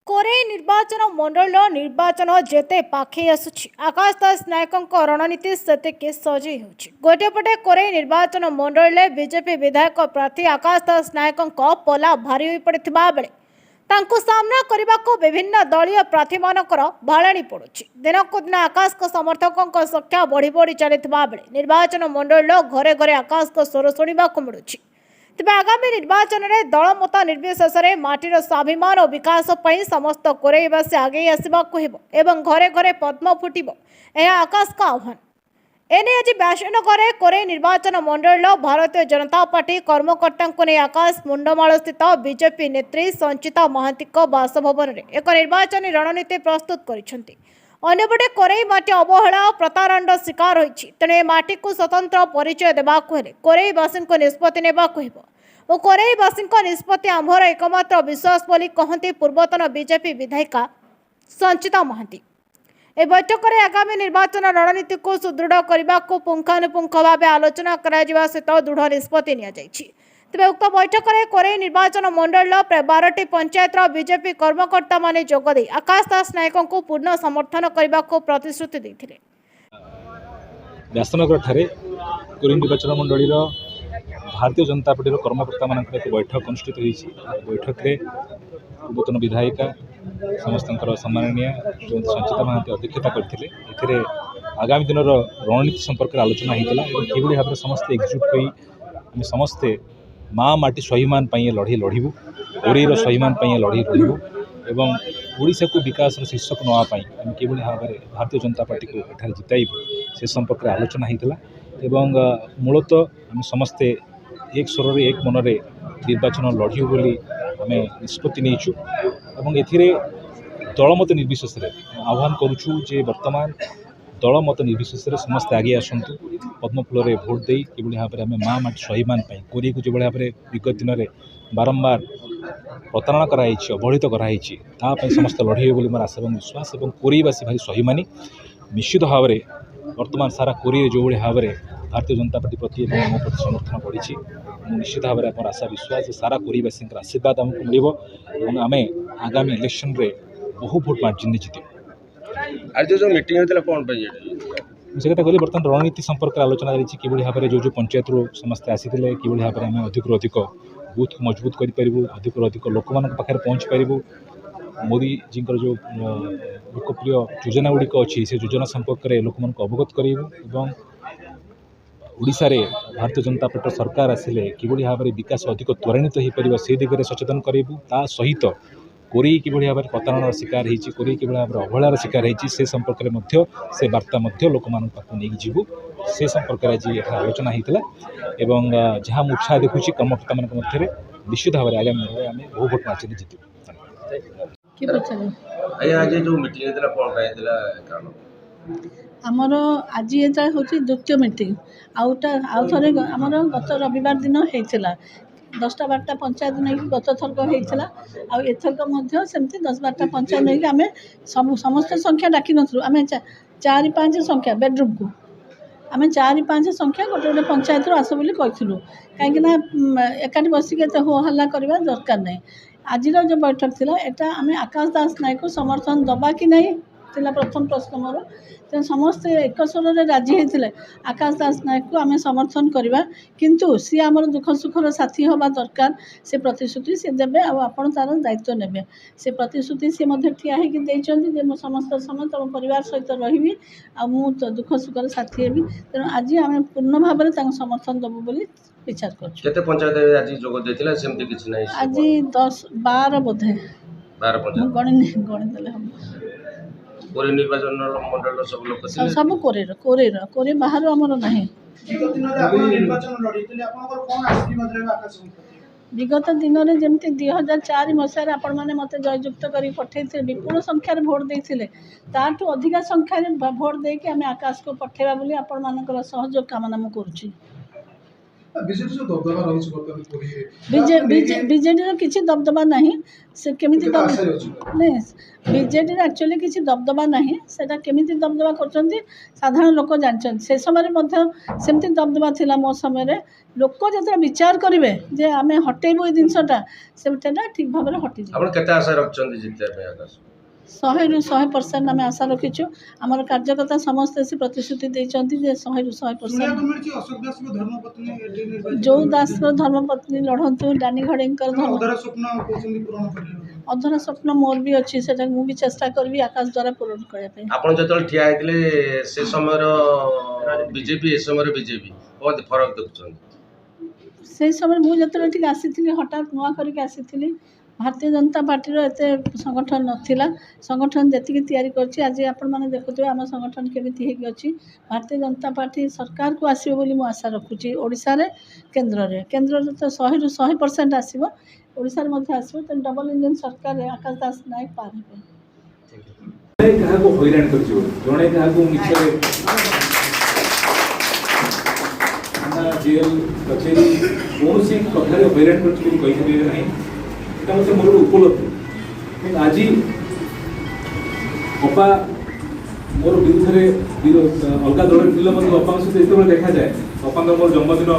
कोरे निर्वाचन मंडल निर्वाचन जेते पाखे आसुछि आकाश दास नायकों रणनीति सेतिके सजई होछि। गोटेपटे कोरे निर्वाचन मंडल बीजेपी विधायक प्रार्थी आकाश दास नायकों पला भारी होई पड़िथिबा बेले तांको सामना करबाको विभिन्न दलीय प्रार्थी मानकर भालाणी पड़ुछि। दिनकु दिन आकाश को समर्थकों संख्या बढ़ी बढ़ी चलिथिबा बेले निर्वाचन मंडल घरे घरे आकाश को स्वर शुणिबाको मिलुछि। तेज आगामी निर्वाचन में दल मत निर्विशेष माटीर स्वाभिमान और विकास पर समस्त कोरेवासी आगे आसवाक एवं घरे घरे पद्म फुटब यह आकाश का आह्वान। एने आज व्यासनगर कोरे निर्वाचन मंडल भारतीय जनता पार्टी कर्मकर्ता ने आकाश मुंडमाल स्थित बीजेपी नेत्री संचिता महांती बासभवन में एक निर्वाचन रणनीति प्रस्तुत कर अन्यपटे कोरे माटी अवहेला और प्रतारण्ड शिकार होती तेणु ए माटी को स्वतंत्र परिचय देवाक कोरेवासी निष्पत्ति नेबाक और कोरेवासी निष्पत्ति आम्भर एकमात्र विश्वास बोली कहती पूर्वतन बीजेपी विधायिका संचिता महांती। ए बैठक में आगामी निर्वाचन रणनीति को सुदृढ़ करने को पुंखानुपुंख भाव आलोचना सहित दृढ़ निष्पत्ति तेज उक्त बैठक में कोरे निर्वाचन मंडल प्राय 12टी पंचायतर बीजेपी कर्मकर्ता माने जोगदे आकाश दास नायकों को पूर्ण समर्थन करने को प्रतिश्रुति देते। व्यासनगर ठारे कोरे निर्वाचन मंडल भारतीय जनता पार्टी कर्मकर्ता मान एक बैठक अनुष्ठित होती। बैठक में पूर्वतन विधायिका समस्त सम्माननीय संचिता महांती अध्यक्षता करते आगामी दिन रणनीति संपर्क में आलोचना होता कि भाव में समस्ते एकजुट हो समस्ते माँ माटी स्वाभिमान लड़े लड़ू ओरेर स्वाभिमान लड़े लड़ू एवं ओडिशा को विकास शीर्षक नापी आम कि भाव में भारतीय जनता पार्टी को एठार जिताइबू से संपर्क में आलोचना होता। मूलतः आम समस्ते एक स्वर एक मन निर्वाचन लड़ू बोली आम निष्पत्ति नहींचु एथिरे दलमत निर्विशेष आह्वान करुचु जे वर्तमान दलमत निर्विशेष समस्ते आगे आसतु पद्मफूल भोट दे कि भाव में आम माँ माटी स्वाभिमान कोरी को जो भाव में विगत दिन में बारंबार प्रतारणा कराई अवहेलित कराई समस्त लड़े बोली मोर आशा और विश्वास और कोरीवासी भारी स्वाभिमानी निश्चित भाव में वर्तमान सारा कोरी जो भाव में भारतीय जनता पार्टी प्रति मो प्रति समर्थन बढ़ी निश्चित भाव में मोर आशा विश्वास सारा कोरीवासी आशीर्वाद आमको मिल आम आगामी इलेक्शन रे बहु भोट मार्जिन जीत आज जो मीटिंग होता कौन से कथा कहली बर्तमान रणनीति संपर्क आलोचना रही कि भाव में जो पंचायत समस्ते आसी कि भाव में आम अधिक अधिक बूथ को मजबूत करूँ अधिक अधिक लोक मान पाखे पहुँच पारूँ मोदी जी जो लोकप्रिय योजना गुड़िक अच्छी से योजना संपर्क में लोक मान अवगत करूँ ओडिशा रे भारतीय जनता पार्टी सरकार आसिले कि भाव में विकास अधिक त्वरान्वित हो पार से दिगरे सचेतन करूँ ता सहित कोरी कि भाव में प्रतारण शिकार होती कोरी कि भाव में अवहेलार शिकार होती से संपर्क में से वार्ता लोक मान नहीं जीवु से संपर्क में आज आलोचना होता एवं जहाँ मुझे उत्साह देखुची कर्मकर्ता मान मध्य निश्चित भाव में आगामी आम बहु भोट मार्जिन जीतु। आमर आज ये हूँ द्वितीय मीटिंग आउटा आउ थे आमर गत रविवार दिन होता 10-12टा पंचायत नहीं गत थरक होता आउथरक सेमती 10-12टा पंचायत नहीं आम समस्त संख्या डाक नु आम 4-5 संख्या बेडरूम को आम 4-5 संख्या गोटे गोटे पंचायत आस बोली कहूँ कहीं एकाठी बसिक हो हल्ला करवा दरकार नहीं। आज जो बैठक थी एटा आम आकाश दास नायक को समर्थन दबा कि नहीं थिला प्रथम प्रश्न मोर तेणु समस्ते एक स्वर राजी होते आकाश दास नायक को आम समर्थन करवा किंतु सी आमर दुख सुखर साथी हवा दरकार से प्रतिश्रुति सी देवे आपड़ तार दायित्व नेबे से प्रतिश्रुति सी ठिया होती मो समस्त समय तुम परिवार सहित रही तो दुख सुखर साथी हेबी तेणु आज आम पूर्ण भाव में समर्थन देवु बोली विचार कर आज 10-12 बोधे 12 गणिदेले हम कोरे निर्वाचन मंडल सब लोग सब कोरे बाहर आमर ना विगत दिन में जमी 2004 मसीह आपण मैंने मत जययुक्त कर पठे विपुल संख्यार भोट देते ताठू अधिका संख्यार भोट देके आम आकाश को पठेबा बोली आपण मानकर सहयोग कामना मु करुछि। ବିଜେଡି ଯୋଉ ଦବଦବା ରହିଛି ବର୍ତ୍ତମାନ ପୁରୀରେ ବିଜେଡିର କିଛି ଦବଦବା ନାହିଁ ସେ କେମିତି କେତେ ଆଶାରେ ଅଛି? ନାଇଁ ବିଜେଡିର ଆକ୍ଚୁଆଲି କିଛି ଦବଦବା ନାହିଁ ସେଟା କେମିତି ଦବଦବା କରୁଛନ୍ତି ସାଧାରଣ ଲୋକ ଜାଣିଛନ୍ତି ସେ ସମୟରେ ମଧ୍ୟ ସେମିତି ଦବଦବା ଥିଲା ମୋ ସମୟରେ ଲୋକ ଯେତେବେଳେ ବିଚାର କରିବେ ଯେ ଆମେ ହଟେଇବୁ ଏଇ ଜିନିଷଟା ସେଟା ଠିକ୍ ଭାବରେ ହଟିଯିବ ଆପଣ କେତେ ଆଶା ରଖିଛନ୍ତି ଜିତିବା ପାଇଁ ଆକାଶ? 100ରୁ 100% ଆମେ ଆଶା ରଖିଛୁ ଆମର କାର୍ଯ୍ୟକର୍ତ୍ତା ସମସ୍ତେ ସେ ପ୍ରତିଶ୍ରୁତି ଦେଇଛନ୍ତି ଯେ 100ରୁ 100%। ଯୋଉ ଦାସର ଧର୍ମପତ୍ନୀ ଲଢ଼ନ୍ତୁ ଡାନି ଘଡ଼େଇଙ୍କର ଅଧର ସ୍ୱପ୍ନ ମୋର ବି ଅଛି ସେଟା ମୁଁ ବି ଚେଷ୍ଟା କରିବି ଆକାଶ ଦ୍ୱାରା ପୂରଣ କରିବା ପାଇଁ। ଆପଣ ଯେତେବେଳେ ଠିଆ ହେଇଥିଲେ ସେ ସମୟର ବିଜେପି ଏ ସମୟର ବିଜେପି ବହୁତ ଫରକ ଦେଖୁଛନ୍ତି? ସେଇ ସମୟରେ ମୁଁ ଯେତେବେଳେ ଟିକେ ଆସିଥିଲି ହଠାତ୍ ନୂଆ କରିକି ଆସିଥିଲି ଭାରତୀୟ ଜନତା ପାର୍ଟିର ଏତେ ସଂଗଠନ ନଥିଲା ସଂଗଠନ ଯେତିକି ତିଆରି କରିଛି ଆଜି ଆପଣମାନେ ଦେଖୁଥିବେ ଆମ ସଂଗଠନ କେମିତି ହେଇକି ଅଛି ଭାରତୀୟ ଜନତା ପାର୍ଟି ସରକାରକୁ ଆସିବ ବୋଲି ମୁଁ ଆଶା ରଖୁଛି ଓଡ଼ିଶାରେ କେନ୍ଦ୍ରରେ ତ 100ରୁ 100% ଆସିବ ଓଡ଼ିଶାରେ ମଧ୍ୟ ଆସିବ ତେଣୁ ଡବଲ ଇଞ୍ଜିନ୍ ସରକାରରେ ଆକାଶ ଦାସ ନାୟକ ପାର ହେବେ। କାହାକୁ ହଇରାଣ କରିଛି ଜଣେ କାହାକୁ ମିଛରେ ଜେଲ୍ କଚେରୀ କୌଣସି କଥାରେ ହଇରାଣ କରିଛି ବୋଲି କହିପାରିବେ ନାହିଁ এটা হচ্ছে ମୋର ଉପଲବ୍ଧି କିନ୍ତୁ ଆଜି ଅପା ମୋର ବିରୁଦ୍ଧରେ ଅଲଗା ଦଳରେ ଥିଲେ ମଧ୍ୟ ଅପାଙ୍କ ସହିତ ଯେତେବେଳେ ଦେଖାଯାଏ ଅପାଙ୍କ ମୋର ଜନ୍ମଦିନ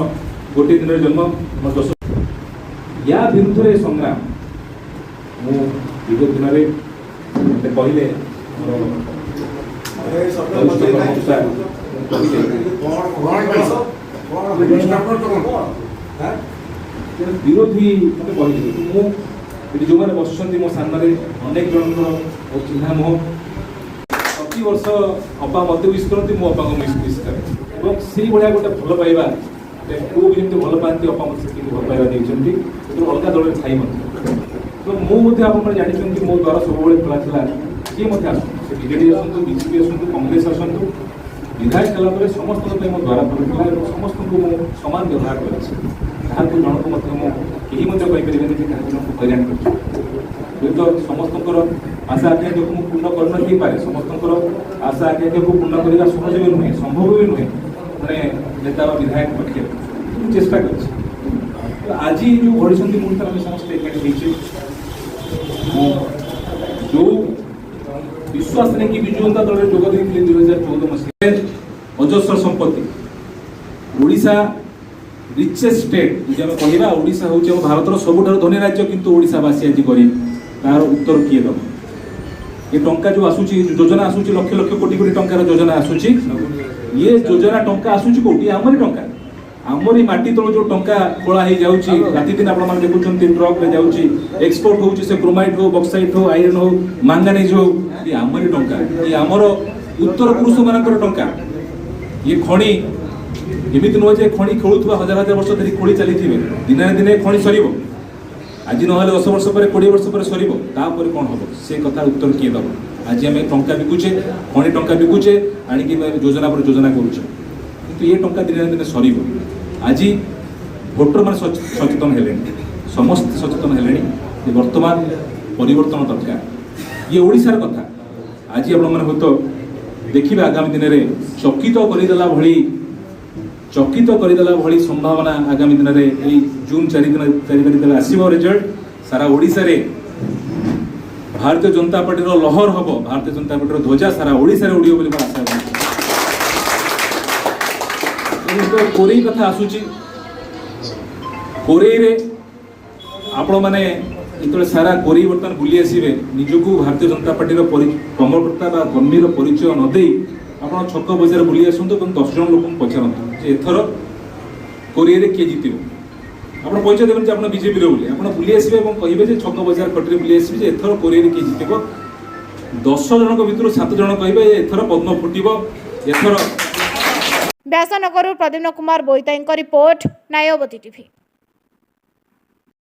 ଗୋଟିଏ ଦିନରେ ଜନ୍ମ ମୋର 10 ୟା ବିରୁଦ୍ଧରେ ସଂଗ୍ରାମ ମୁଁ ବିଗତ ଦିନରେ ମୋତେ କହିଲେ ମୋର ବିରୋଧୀ ମୋତେ କହିଲେ ମୁଁ ଏଠି ଯେଉଁମାନେ ବସୁଛନ୍ତି ମୋ ସାମ୍ନାରେ ଅନେକ ଜଣଙ୍କର ଚିହ୍ନା ମୁହଁ ପ୍ରତିବର୍ଷ ଅପା ମୋତେ ୱିଶ୍ କରନ୍ତି ମୁଁ ଅପାଙ୍କୁ ୱିଶ୍ କରେ ଏବଂ ସେଇଭଳିଆ ଗୋଟେ ଭଲ ପାଇବା ପୁଅ ବି ଯେମିତି ଭଲ ପାଆନ୍ତି ଅପା ମୋତେ ସେତିକି ଭଲ ପାଇବା ଦେଇଛନ୍ତି ସେଥିରୁ ଅଲଗା ଦଳରେ ଥାଇ ମଧ୍ୟ ତ ମୁଁ ମଧ୍ୟ ଆପଣମାନେ ଜାଣିଛନ୍ତି ମୋ ଦ୍ୱାରା ସବୁବେଳେ ଖୋଲା ଥିଲା କିଏ ମଧ୍ୟ ଆସନ୍ତୁ ସେ ବିଜେଡ଼ି ଆସନ୍ତୁ ବିଜେପି ଆସନ୍ତୁ କଂଗ୍ରେସ ଆସନ୍ତୁ ବିଧାୟକ ହେଲା ପରେ ସମସ୍ତଙ୍କ ପାଇଁ ମୋ ଦ୍ୱାରା ଖୋଲିଥିଲା ଏବଂ ସମସ୍ତଙ୍କୁ ମୁଁ ସମାନ ବ୍ୟବହାର କରିଛି କାହାକୁ ଜଣକୁ ମଧ୍ୟ ମୁଁ କେହି ମଧ୍ୟ କହିପାରିବେନି ଯେ କାହାକୁ ଜଣକୁ ହଇରାଣ କରିଛି ହୁଏତ ସମସ୍ତଙ୍କର ଆଶା ଆକାଂକ୍ଷାକୁ ମୁଁ ପୂର୍ଣ୍ଣ କରିନଥାଇପାରେ ସମସ୍ତଙ୍କର ଆଶା ଆକାଂକ୍ଷାକୁ ପୂର୍ଣ୍ଣ କରିବା ସହଜ ବି ନୁହେଁ ସମ୍ଭବ ବି ନୁହେଁ ମାନେ ନେତା ବା ବିଧାୟକ ପକ୍ଷରେ ମୁଁ ଚେଷ୍ଟା କରିଛି ଆଜି ଯେଉଁ ଘଡ଼ିଛନ୍ତି ମୁହୂର୍ତ୍ତରେ ଆମେ ସମସ୍ତେ ଏକାଠି ହେଇଛେ ମୁଁ ଯେଉଁ ବିଶ୍ୱାସ ନେଇକି ବିଜୁ ଜନତା ଦଳରେ ଯୋଗ ଦେଇଥିଲି 2014 ମସିହାରେ ଅଜସ୍ର ସମ୍ପତ୍ତି ଓଡ଼ିଶା ରିଚେଷ୍ଟ ଷ୍ଟେଟ୍ ଯଦି ଆମେ କହିବା ଓଡ଼ିଶା ହେଉଛି ଆମ ଭାରତର ସବୁଠାରୁ ଧନୀ ରାଜ୍ୟ କିନ୍ତୁ ଓଡ଼ିଶାବାସୀ ଆଜି ଗରିବ ତାହାର ଉତ୍ତର କିଏ ଦେବ ଏ ଟଙ୍କା ଯେଉଁ ଆସୁଛି ଯୋଜନା ଆସୁଛି ଲକ୍ଷ ଲକ୍ଷ କୋଟି କୋଟି ଟଙ୍କାର ଯୋଜନା ଆସୁଛି ଇଏ ଯୋଜନା ଟଙ୍କା ଆସୁଛି କୋଉଠି ଆମରି ଟଙ୍କା ଆମରି ମାଟି ତଳୁ ଯେଉଁ ଟଙ୍କା ଖୋଳା ହେଇଯାଉଛି ରାତିଦିନ ଆପଣମାନେ ଦେଖୁଛନ୍ତି ଟ୍ରକରେ ଯାଉଛି ଏକ୍ସପୋର୍ଟ ହେଉଛି ସେ କ୍ରୋମାଇଟ୍ ହଉ ବକ୍ସାଇଟ୍ ହଉ ଆଇରନ୍ ହଉ ମାଙ୍ଗାନିଜ୍ ହଉ ଇଏ ଆମରି ଟଙ୍କା ଇଏ ଆମର ଉତ୍ତର ପୁରୁଷମାନଙ୍କର ଟଙ୍କା ଇଏ ଖଣି ଏମିତି ନୁହେଁ ଯେ ଖଣି ଖୋଳୁଥିବା ହଜାର ହଜାର ବର୍ଷ ଧରି ଖୋଳି ଚାଲିଥିବେ ଦିନେ ନା ଦିନେ ଖଣି ସରିବ ଆଜି ନହେଲେ 10 ବର୍ଷ ପରେ 20 ବର୍ଷ ପରେ ସରିବ ତାପରେ କ'ଣ ହେବ ସେ କଥାର ଉତ୍ତର କିଏ ଦେବ ଆଜି ଆମେ ଟଙ୍କା ବିକୁଛେ ଖଣି ଟଙ୍କା ବିକୁଛେ ଆଣିକି ଯୋଜନା ପରେ ଯୋଜନା କରୁଛେ କିନ୍ତୁ ଏ ଟଙ୍କା ଦିନେ ନା ଦିନେ ସରିବ ଆଜି ଭୋଟରମାନେ ସଚେତନ ହେଲେଣି ସମସ୍ତେ ସଚେତନ ହେଲେଣି ଯେ ବର୍ତ୍ତମାନ ପରିବର୍ତ୍ତନ ଦରକାର ଇଏ ଓଡ଼ିଶାର କଥା ଆଜି ଆପଣମାନେ ହୁଏତ ଦେଖିବେ ଆଗାମୀ ଦିନରେ ଚକିତ କରିଦେଲା ଭଳି ସମ୍ଭାବନା ଆଗାମୀ ଦିନରେ ଏଇ ଜୁନ୍ 4 ତାରିଖ ଯେତେବେଳେ ଆସିବ ରେଜଲ୍ଟ ସାରା ଓଡ଼ିଶାରେ ଭାରତୀୟ ଜନତା ପାର୍ଟିର ଲହର ହେବ ଭାରତୀୟ ଜନତା ପାର୍ଟିର ଧ୍ୱଜା ସାରା ଓଡ଼ିଶାରେ ଉଡ଼ିବ ବୋଲି ମୋର ଆଶା ଅଛି କୋରେଇ କଥା ଆସୁଛି କୋରେଇରେ ଆପଣମାନେ ଯେତେବେଳେ ସାରା କୋରେଇ ବର୍ତ୍ତମାନ ବୁଲି ଆସିବେ ନିଜକୁ ଭାରତୀୟ ଜନତା ପାର୍ଟିର କର୍ମକର୍ତ୍ତା ବା କର୍ମୀର ପରିଚୟ ନ ଦେଇ ଆପଣ ଛକ ବଜାର ବୁଲି ଆସନ୍ତୁ ଏବଂ 10 ଜଣ ଲୋକଙ୍କୁ ପଚାରନ୍ତୁ ଯେ ଏଥର କୋରିଆରେ କିଏ ଜିତିବ ଆପଣ ପରିଚୟ ଦେବେନି ଯେ ଆପଣ ବିଜେପିର ବୋଲି ଆପଣ ବୁଲି ଆସିବେ ଏବଂ କହିବେ ଯେ ଛକ ବଜାର କଟିରେ ବୁଲି ଆସିବେ ଯେ ଏଥର କୋରିଆରେ କିଏ ଜିତିବ 10 ଜଣଙ୍କ ଭିତରୁ 7 ଜଣ କହିବେ ଏଥର ପଦ୍ମ ଫୁଟିବ ଏଥର ବ୍ୟାସନଗରରୁ ପ୍ରଦ୍ୟୁମ୍ନ କୁମାର ବୋଇତାଇଙ୍କ ରିପୋର୍ଟ ନ୍ୟାୟବତୀ ଟିଭି।